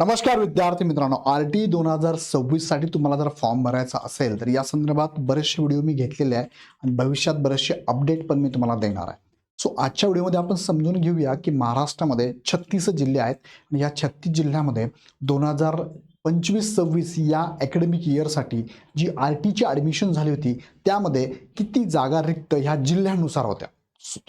नमस्कार विद्यार्थी मित्रांनो, RT 2026 साठी तुम्हाला जर फॉर्म भरायचा असेल तर या संदर्भात बरेचसे व्हिडिओ मी घेतलेले आहे आणि भविष्यात बरेचसे अपडेट पण मी तुम्हाला देणार आहे. सो आजच्या व्हिडिओमध्ये आपण समजून घेऊया की महाराष्ट्रामध्ये 36 जिल्हे आहेत आणि या 36 जिल्ह्यामध्ये 2025-26 या अकॅडमिक इयरसाठी जी RTची ॲडमिशन झाली होती त्यामध्ये किती जागा रिक्त ह्या जिल्ह्यानुसार होत्या.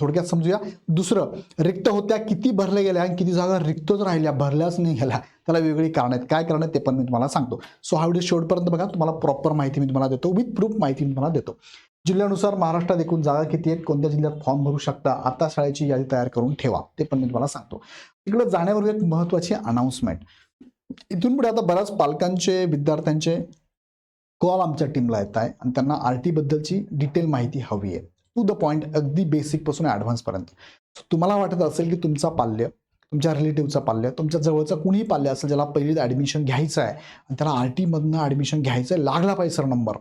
थोडक्यात समजूया. दुसरं, रिक्त होत्या किती भरल्या गेल्या आणि किती जागा रिक्तच राहिल्या, भरल्याच नाही गेल्या, त्याला वेगवेगळी कारण आहेत. काय कारण आहेत ते पण मी तुम्हाला सांगतो. सो हा व्हिडिओ शेवटपर्यंत बघा, तुम्हाला प्रॉपर माहिती मी तुम्हाला देतो, विथ प्रूफ माहिती मी तुम्हाला देतो. जिल्ह्यानुसार महाराष्ट्रात एकूण जागा किती आहेत, कोणत्या जिल्ह्यात फॉर्म भरू शकता, आता शाळेची यादी तयार करून ठेवा, ते पण मी तुम्हाला सांगतो. इकडे जाण्यापूर्वी एक महत्त्वाची अनाउन्समेंट. इथून पुढे आता बऱ्याच पालकांचे, विद्यार्थ्यांचे कॉल आमच्या टीमला येत आहे आणि त्यांना RT बद्दलची डिटेल माहिती हवी आहे, टू द पॉईंट, अगदी बेसिक पासून ॲडव्हान्स पर्यंत. तुम्हाला वाटत असेल की तुमचा पाल्य, तुमच्या रिलेटिव्हचा पाल्य, तुमच्या जवळचा कुणीही पाल्य असेल ज्याला पहिली ॲडमिशन घ्यायचं आहे आणि त्याला RT मधनं ॲडमिशन घ्यायचं आहे, लागला पाहिजे सर नंबर,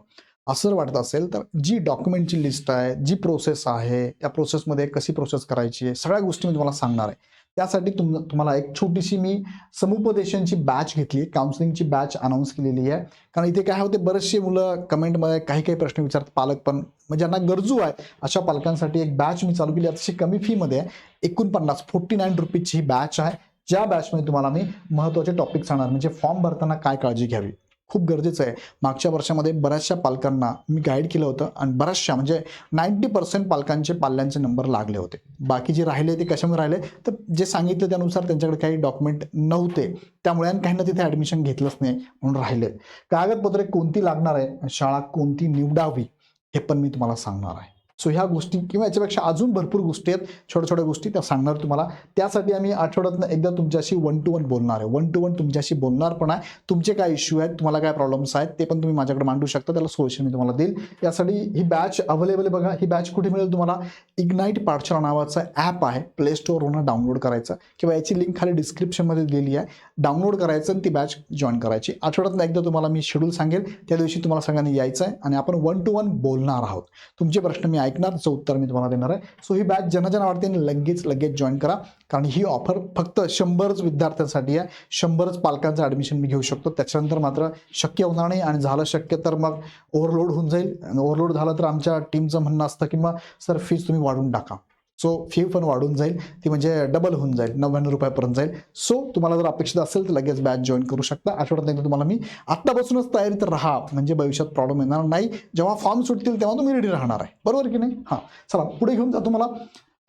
असं जर वाटत असेल तर जी डॉक्युमेंटची लिस्ट आहे, जी प्रोसेस आहे, त्या प्रोसेसमध्ये कशी प्रोसेस करायची आहे, सगळ्या गोष्टी मी तुम्हाला सांगणार आहे. त्यासाठी तुम्हाला एक छोटीशी मी समुपदेशनची बॅच घेतली, काउन्सिलिंगची बॅच अनाऊन्स केलेली आहे. कारण इथे काय होते, बरेचसे मुलं कमेंटमध्ये काही काही प्रश्न विचारतात, पालक पण म्हणजे ज्यांना गरजू आहे अशा पालकांसाठी एक बॅच मी चालू केली, अतिशय कमी फीमध्ये 49 रुपीजची ही बॅच आहे. ज्या बॅचमध्ये तुम्हाला मी महत्त्वाचे टॉपिक सांगणार, म्हणजे फॉर्म भरताना काय काळजी घ्यावी, खूप गरजेचं आहे. मागच्या वर्षामध्ये बऱ्याचशा पालकांना मी गाईड केलं होतं आणि बऱ्याचशा म्हणजे 90% पालकांचे पाल्यांचे नंबर लागले होते. बाकी जे राहिले ते कशामुळे राहिले, तर जे सांगितलं त्यानुसार त्यांच्याकडे काही डॉक्युमेंट नव्हते, त्यामुळे काहींना तिथे ॲडमिशन घेतलंच नाही म्हणून राहिले. कागदपत्रे कोणती लागणार आहे, शाळा कोणती निवडावी, हे पण मी तुम्हाला सांगणार आहे. सो ह्या गोष्टी किंवा याच्यापेक्षा अजून भरपूर गोष्टी आहेत, छोट्या छोट्या गोष्टी, त्या सांगणार तुम्हाला. त्यासाठी आम्ही आठवड्यातनं एकदा तुमच्याशी 1 to 1 बोलणार आहे. 1 to 1 तुमच्याशी बोलणार पण आहे. तुमचे काय इश्यू आहेत, तुम्हाला काय प्रॉब्लेम्स आहेत, ते पण तुम्ही माझ्याकडे मांडू शकता, त्याला सोल्युशन मी तुम्हाला देईल. यासाठी ही बॅच अवेलेबल आहे. बघा, ही बॅच कुठे मिळेल तुम्हाला, इग्नाईट पाठशाळा नावाचा ॲप आहे, प्ले स्टोअरवरून डाउनलोड करायचं किंवा याची लिंक खाली डिस्क्रिप्शनमध्ये दिलेली आहे, डाउनलोड करायचं आणि ती बॅच जॉईन करायची. आठवड्यातनं एकदा तुम्हाला मी शेड्यूल सांगेल, त्या दिवशी तुम्हाला सगळ्यांनी यायचं आहे आणि आपण 1 to 1 बोलणार आहोत. तुमचे प्रश्न मी ऐकणार, त्याचं उत्तर मी तुम्हाला देणार आहे. सो ही बॅच ज्यांना वाटते लगेच जॉईन करा, कारण ही ऑफर फक्त 100च विद्यार्थ्यांसाठी आहे. 100च पालकांचं ॲडमिशन मी घेऊ शकतो, त्याच्यानंतर मात्र शक्य होणार नाही. आणि झालं शक्य तर मग ओव्हरलोड होऊन जाईल. ओव्हरलोड झालं तर आमच्या टीमचं म्हणणं असतं की मग सर फीज तुम्ही वाढवून टाका. सो फी पण वाढून जाईल, ती म्हणजे डबल होऊन जाईल, 99 रुपयापर्यंत जाईल. सो तुम्हाला जर अपेक्षित असेल तर लगेच बॅच जॉईन करू शकता. आठवड्यात एकदा तुम्हाला मी आत्तापासूनच तयारीत राहा, म्हणजे भविष्यात प्रॉब्लेम येणार नाही. जेव्हा फॉर्म सुटतील तेव्हा तुम्ही रेडी राहणार आहे, बरोबर की नाही? हां, चला पुढे घेऊन जातो. मला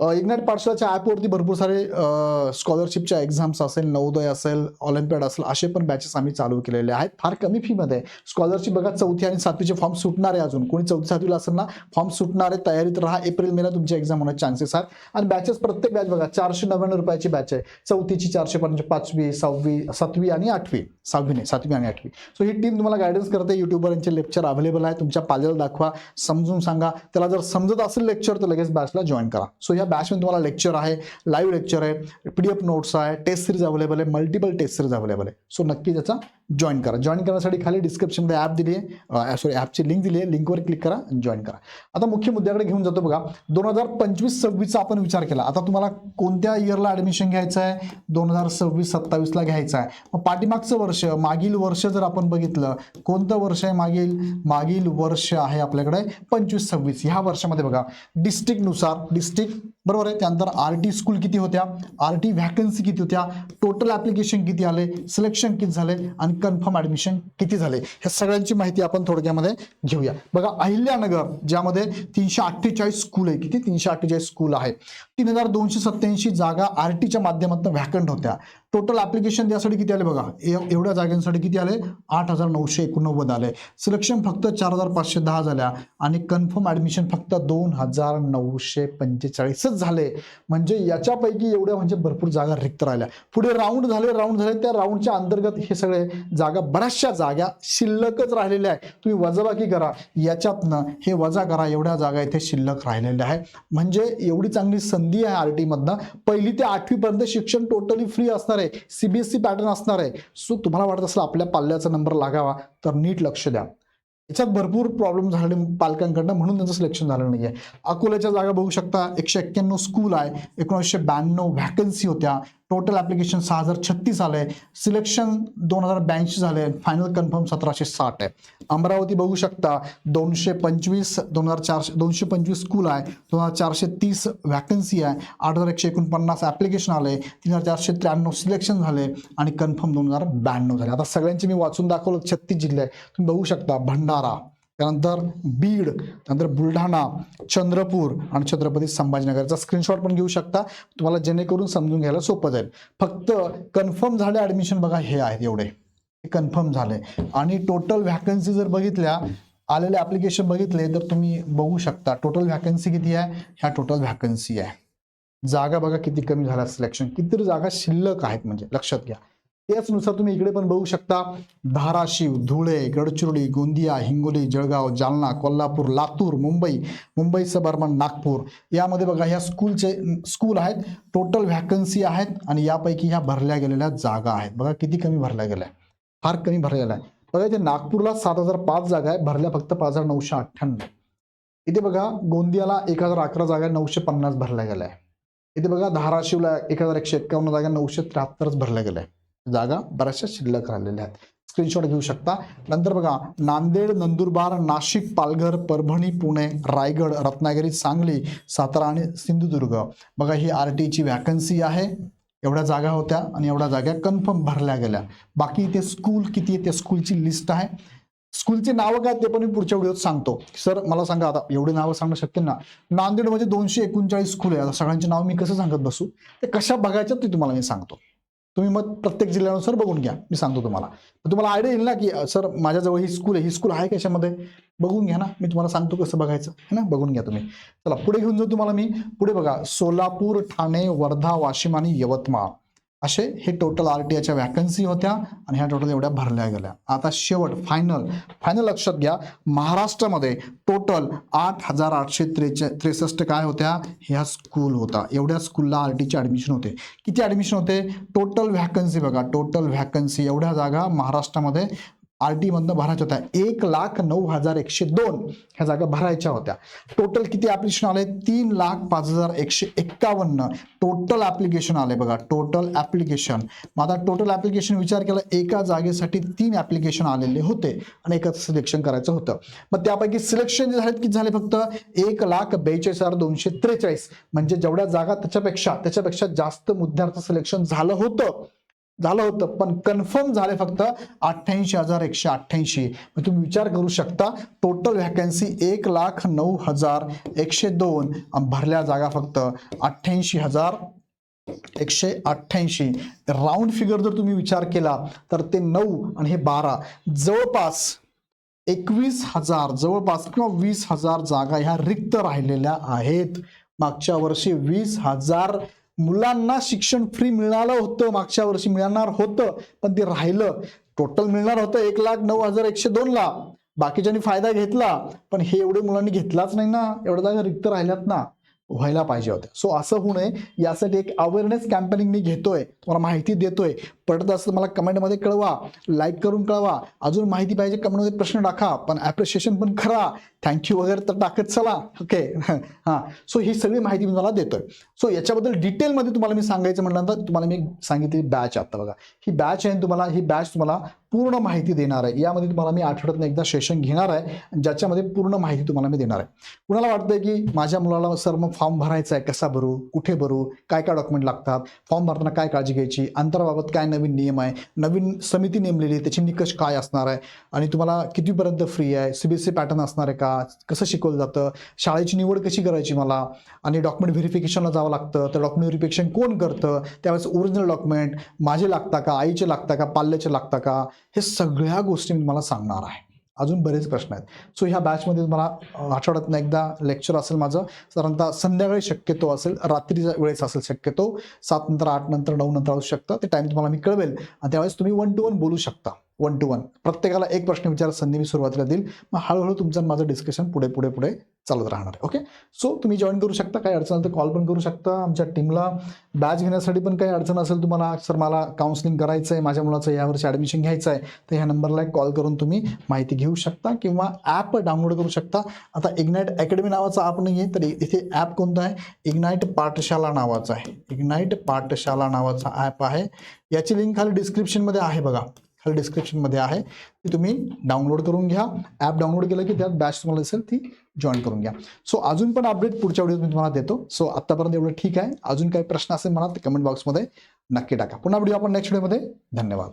इग्नाईट पाठशाळाच्या ॲपवरती भरपूर सारे स्कॉलरशिपच्या एक्झाम्स असेल, नवोदय असेल, ऑलिम्पियाड असेल, असे पण बॅचेस आम्ही चालू केलेले आहेत, फार कमी फीमध्ये. स्कॉलरशिप बघा, 4थी आणि 7वीचे फॉर्म सुटणार आहे. अजून कोणी 4थी 7वीला असेल ना, फॉर्म सुटणार आहे, तयारीत राहा. एप्रिल मेला तुमची एक्झाम होण्याचे चान्सेस आहेत. आणि बॅचेस, प्रत्येक बॅच बघा 499 रुपयाची बॅच आहे. 4थीची 405, 5वी, 6वी, 7वी आणि 8वी, 6वी नाही 7वी आणि 8वी. सो ही टीम तुम्हाला गायडन्स करते. युट्यूबवर यांचे लेक्चर अवेलेबल आहे, तुमच्या पाल्याला दाखवा, समजून सांगा. त्याला जर समजत असेल लेक्चर तर लगेच बॅचला जॉईन करा. सो या बॅचमध्ये तुम्हाला लेक्चर आहे, लाईव्ह लेक्चर आहे, PDF नोट्स आहे, टेस्ट सिरीज अवेलेबल आहे, मल्टिपल टेस्ट सिरीज अवेलेबल आहे. सो नक्की त्याचा जॉईन करा. जॉईन करण्यासाठी खाली डिस्क्रिप्शनमध्ये ॲप दिली आहे, ॲपची लिंक दिली आहे, लिंकवर क्लिक करा आणि जॉईन करा. आता मुख्य मुद्द्याकडे घेऊन जातो. बघा, 2025-26चा आपण विचार केला. आता तुम्हाला कोणत्या इयरला ॲडमिशन घ्यायचं आहे, 2026-27ला घ्यायचं आहे. मग पाठीमागचं वर्ष, मागील वर्ष जर आपण बघितलं, कोणतं वर्ष आहे मागील वर्ष आहे आपल्याकडे 25-26. ह्या वर्षामध्ये बघा, डिस्ट्रिक्टनुसार, डिस्ट्रिक्ट बरोबर आहे, त्यानंतर RT स्कूल किती होत्या, RT व्हॅकन्सी किती होत्या, टोटल ॲप्लिकेशन किती आले, सिलेक्शन किती झाले आणि कन्फर्म ॲडमिशन किती झाले, ह्या सगळ्यांची माहिती आपण थोडक्यामध्ये घेऊया. बघा, अहिल्यानगर ज्यामध्ये 348 स्कूल आहे, किती 348 स्कूल आहे, 3287 जागा RTच्या माध्यमातून व्हॅकंट होत्या. टोटल ॲप्लिकेशन त्यासाठी किती आले बघा, एवढ्या जागांसाठी किती आले, 8989 आले. सिलेक्शन फक्त 4510 झाल्या आणि कन्फर्म ॲडमिशन फक्त 2945 झाले. म्हणजे याच्यापैकी एवढ्या म्हणजे भरपूर जागा रिक्त राहिल्या. पुढे राऊंड झाले, त्या राऊंडच्या अंतर्गत हे सगळे जागा, बऱ्याचशा जागा शिल्लकच राहिलेल्या आहे. तुम्ही वजाबाकी करा, याच्यातनं हे वजा करा, एवढ्या जागा इथे शिल्लक राहिलेल्या आहे. म्हणजे एवढी चांगली संधी आहे RT मधनं. 1ली ते 8वी पर्यंत शिक्षण टोटली फ्री असणार आहे, CBSE पॅटर्न असणार आहे. सो तुम्हाला वाटत असेल आपल्या पाल्याचा नंबर लागावा तर नीट लक्ष द्या. याच्यात भरपूर प्रॉब्लेम झाले पालकांकडनं, म्हणून त्यांचं सिलेक्शन झालं नाहीये. अकोल्याच्या जागा बघू शकता, 191 स्कूल आहे, 1992 व्हॅकन्सी होत्या, टोटल ऍप्लिकेशन 6036 आलंय, सिलेक्शन 2082 झाले, फायनल कन्फर्म 1760 आहे. अमरावती बघू शकता 225 225 स्कूल आहे, 2430 व्हॅकन्सी आहे, 8149 ऍप्लिकेशन आले, 3493 सिलेक्शन झाले आणि कन्फर्म 2092 झाले. आता सगळ्यांचे मी वाचून दाखवलं. 36 जिल्हे आहे, तुम्ही बघू शकता. भंडारा, त्यानंतर बीड, त्यानंतर बुलढाणा, चंद्रपूर आणि छत्रपती संभाजीनगरचा स्क्रीनशॉट पण घेऊ शकता तुम्हाला, जेणेकरून समजून घ्यायला सोपं जाईल. फक्त कन्फर्म झाले ऍडमिशन बघा हे आहेत, एवढे कन्फर्म झाले. आणि टोटल व्हॅकन्सी जर बघितल्या, आलेले ऍप्लिकेशन बघितले तर तुम्ही बघू शकता टोटल व्हॅकन्सी किती आहे. ह्या टोटल व्हॅकन्सी आहे. जागा बघा किती कमी झाल्या, सिलेक्शन किती जागा शिल्लक आहेत, म्हणजे लक्षात घ्या. त्याचनुसार तुम्ही इकडे पण बघू शकता. धाराशिव, धुळे, गडचिरोली, गोंदिया, हिंगोली, जळगाव, जालना, कोल्हापूर, लातूर, मुंबई सबर्बन, नागपूर, यामध्ये बघा ह्या स्कूल आहेत. टोटल व्हॅकन्सी आहेत आणि यापैकी ह्या भरल्या गेलेल्या जागा आहेत. बघा किती कमी भरल्या गेल्या, फार कमी भरल्या गेल्या. बघा इथे नागपूरला 7005 जागा आहे, भरल्या फक्त 5998. इथे बघा गोंदियाला 1011 जागा 950 भरल्या गेल्या. इथे बघा धाराशिवला 1151 जागा 973 भरल्या गेल्या. जागा बऱ्याचशा शिल्लक राहिलेल्या आहेत. स्क्रीनशॉट घेऊ शकता. नंतर बघा नांदेड, नंदुरबार, नाशिक, पालघर, परभणी, पुणे, रायगड, रत्नागिरी, सांगली, सातारा आणि सिंधुदुर्ग. बघा ही आरटीची व्हॅकन्सी आहे. एवढ्या जागा होत्या आणि एवढ्या जागा कन्फर्म भरल्या गेल्या. बाकी इथे स्कूल किती आहे त्या स्कूलची लिस्ट आहे. स्कूलचे नावं काय ते पण मी पुढच्या व्हिडिओत सांगतो. सर मला सांगा, आता एवढे नावं सांगणं शक्य ना. नांदेडमध्ये 239 स्कूल आहे. आता सगळ्यांची नावं मी कसं सांगत बसू, ते कशा बघायचं ते तुम्हाला मी सांगतो. तुम्ही मग प्रत्येक जिल्ह्यानुसार बघून घ्या, मी सांगतो तुम्हाला. तुम्हाला आयडिया येईल ना की सर माझ्याजवळ ही स्कूल आहे कशामध्ये, बघून घ्या ना, मी तुम्हाला सांगतो कसं बघायचं है ना, बघून घ्या तुम्ही. चला पुढे घेऊन जाऊ तुम्हाला मी. पुढे बघा सोलापूर, ठाणे, वर्धा, वाशिम आणि यवतमाळ असे हे टोटल आरटीआयच्या व्हॅकन्सी होत्या आणि ह्या टोटल एवढ्या भरल्या गेल्या. आता शेवट फायनल लक्षात घ्या. महाराष्ट्रामध्ये टोटल 8863 काय होत्या, ह्या स्कूल होता. एवढ्या स्कूलला आरटीचे ऍडमिशन होते. किती ऍडमिशन होते, टोटल व्हॅकन्सी बघा, टोटल व्हॅकन्सी एवढ्या जागा महाराष्ट्रामध्ये आरटी मधनं भरायच्या होत्या. 1,09,102 ह्या जागा भरायच्या होत्या. टोटल किती ऍप्लिकेशन आले, 3,05,151 टोटल ऍप्लिकेशन आले बघा, टोटल ऍप्लिकेशन. मग आता टोटल ऍप्लिकेशन विचार केला, एका जागेसाठी 3 ऍप्लिकेशन आलेले होते आणि एकाचं सिलेक्शन करायचं होतं. मग त्यापैकी सिलेक्शन जे झाले किती झाले, फक्त 1,42,243. म्हणजे जेवढ्या जागा त्याच्यापेक्षा जास्त मुद्द्याचं सिलेक्शन झालं होतं, पण कन्फर्म झाले फक्त 88,188. तुम्ही विचार करू शकता, टोटल व्हॅकन्सी 1,09,102 भरल्या जागा फक्त 88,188. राऊंड फिगर जर तुम्ही विचार केला तर ते 9 आणि हे 12, जवळपास 21,000 जवळपास किंवा 20,000 जागा ह्या रिक्त राहिलेल्या आहेत. मागच्या वर्षी 20,000 मुलांना शिक्षण फ्री मिळालं होतं, मागच्या वर्षी मिळणार होतं, पण ते राहिलं. टोटल मिळणार होतं 1,09,102ला, बाकीच्यांनी फायदा घेतला, पण हे एवढे मुलांनी घेतलाच नाही ना, एवढ्या जागा रिक्त राहिल्यात ना, व्हायला पाहिजे होत्या. सो असं होऊ नये यासाठी एक अवेअरनेस कॅम्पेनिंग मी घेतोय, तुम्हाला माहिती देतोय. पडत असं मला कमेंटमध्ये कळवा, लाईक करून कळवा. अजून माहिती पाहिजे कमेंटमध्ये प्रश्न टाका, पण ॲप्रिशिएशन पण करा, थँक्यू वगैरे तर टाकत चला. ओके हां. सो ही सगळी माहिती मी तुम्हाला देतोय. सो याच्याबद्दल डिटेलमध्ये तुम्हाला मी सांगायचं म्हटल्यानंतर तुम्हाला मी सांगितली बॅच. आता बघा ही बॅच आहे, ही बॅच तुम्हाला पूर्ण माहिती देणार आहे. यामध्ये तुम्हाला मी आठवड्यातून एकदा सेशन घेणार आहे, ज्याच्यामध्ये पूर्ण माहिती तुम्हाला मी देणार आहे. कुणाला वाटतंय की माझ्या मुलाला सर मग फॉर्म भरायचा आहे, कसा भरू, कुठे भरू, काय काय डॉक्युमेंट लागतात, फॉर्म भरताना काय काळजी घ्यायची, अंतराबाबत काय नवीन नियम आहे, नवीन समिती नेमलेली आहे, त्याची निकष काय असणार आहे, आणि तुम्हाला कितीपर्यंत फ्री आहे, सीबीएसई पॅटर्न असणार आहे का, कसं शिकवलं जातं, शाळेची निवड कशी करायची मला, आणि डॉक्युमेंट व्हेरिफिकेशनला जावं लागतं, तर डॉक्युमेंट व्हेरिफिकेशन कोण करतं, त्यावेळेस ओरिजिनल डॉक्युमेंट माझे लागता का, आईचे लागता का, पाल्याचे लागता का, हे सगळ्या गोष्टी मी तुम्हाला सांगणार आहे. अजून बरेच प्रश्न आहेत. सो ह्या बॅचमध्ये तुम्हाला आठवड्यातून एकदा लेक्चर असेल माझं, साधारणतः संध्याकाळी शक्यतो असेल, रात्रीच्या वेळेस असेल शक्यतो, 7 नंतर 8 नंतर 9 नंतर असू शकतं. ते टाईम तुम्हाला मी कळवेल आणि त्यावेळेस तुम्ही 1 to 1 बोलू शकता. 1 to 1 प्रत्येकाला एक प्रश्न विचारायची संधी मी सुरुवातीला देईल. मग हळूहळू तुमचं आणि माझं डिस्कशन पुढे पुढे पुढे चालत राहणार आहे. ओके, सो तुम्ही जॉईन करू शकता. काही अडचण असेल तर कॉल पण करू शकता. आमच्या टीमला बॅच घेण्यासाठी पण काही अडचण असेल तुम्हाला, सर मला काउन्सिलिंग करायचं आहे, माझ्या मुलाचं यावर्षी ॲडमिशन घ्यायचं आहे, तर ह्या नंबरला एक कॉल करून तुम्ही माहिती घेऊ शकता किंवा ॲप डाउनलोड करू शकता. आता इग्नाईट अकॅडमी नावाचा ॲप नाही आहे, तर इथे ॲप कोणता आहे, इग्नाईट पाठशाला नावाचा आहे. इग्नाईट पाठशाला नावाचा ॲप आहे. याची लिंक खाली डिस्क्रिप्शनमध्ये आहे बघा, खाली डिस्क्रिप्शनमध्ये आहे, ती तुम्ही डाउनलोड करून घ्या. ॲप डाउनलोड केलं की त्यात बॅच तुम्हाला दिसेल, ती जॉईन करून घ्या. सो अजून पण अपडेट पुढच्या व्हिडिओत मी तुम्हाला देतो. सो आत्तापर्यंत एवढं ठीक आहे. अजून काही प्रश्न असेल मला ते कमेंट बॉक्समध्ये नक्की टाका. पुन्हा व्हिडिओ आपण नेक्स्ट व्हिडिओमध्ये. धन्यवाद.